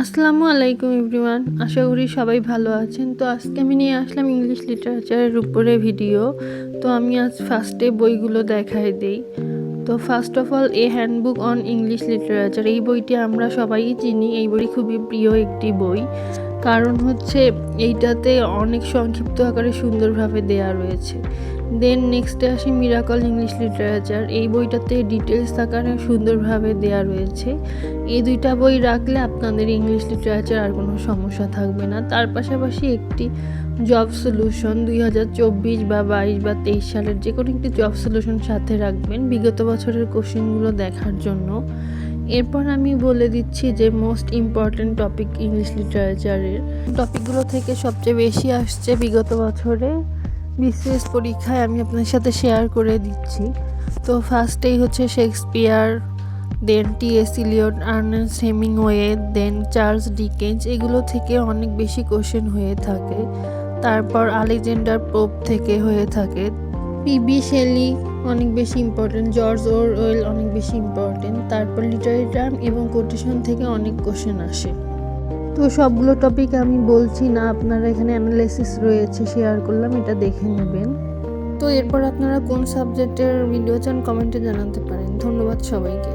আসসালামু আলাইকুম এভরিওয়ান, আশা করি সবাই ভালো আছেন। তো আজকে আমি নিয়ে আসলাম ইংলিশ লিটারেচারের উপরে ভিডিও। তো আমি আজ ফার্স্টে বইগুলো দেখাই দিই। তো first of all handbook on English literature, এই বইটি আমরা সবাই চিনি। এই বই খুবই প্রিয় একটি বই, কারণ হচ্ছে এইটাতে অনেক সংক্ষিপ্ত আকারে সুন্দরভাবে দেয়া রয়েছে। দেন নেক্সটে আসি মিরাকল ইংলিশ লিটারেচার। এই বইটাতে ডিটেলস আকারে সুন্দরভাবে দেয়া রয়েছে। এই দুইটা বই রাখলে আপনাদের ইংলিশ লিটারেচার আর কোনো সমস্যা থাকবে না। তার পাশাপাশি একটি জব সলিউশন 2024 বা 22 বা 23 সালের যে কোনো একটি জব সলিউশন সাথে রাখবেন বিগত বছরের কোশ্চেনগুলো দেখার জন্য। এরপর আমি বলে দিচ্ছি যে মোস্ট ইম্পর্ট্যান্ট টপিক ইংলিশ লিটারেচারের টপিকগুলো থেকে সবচেয়ে বেশি আসছে বিগত বছরে বিসিএস পরীক্ষায়, আমি আপনার সাথে শেয়ার করে দিচ্ছি। তো ফার্স্টেই হচ্ছে শেক্সপিয়ার, দেন টি.এস. ইলিয়ট, আর্নেস্ট হেমিংওয়ে, দেন চার্লস ডিকেন্স, এগুলো থেকে অনেক বেশি কোশ্চেন হয়ে থাকে। তারপর আলেকজান্ডার পোপ থেকে হয়ে থাকে, পি.বি. শেলি অনেক বেশি ইম্পর্টেন্ট, জর্জ অরওয়েল অনেক বেশি ইম্পর্টেন্ট। তারপর লিটারি টার্ম এবং কোটেশন থেকে অনেক কোশ্চেন আসে। তো সবগুলো টপিক আমি বলছি না, আপনারা এখানে অ্যানালাইসিস রয়েছে, শেয়ার করলাম, এটা দেখে নেবেন। তো এরপর আপনারা কোন সাবজেক্টের ভিডিও চান কমেন্টে জানাতে পারেন। ধন্যবাদ সবাইকে।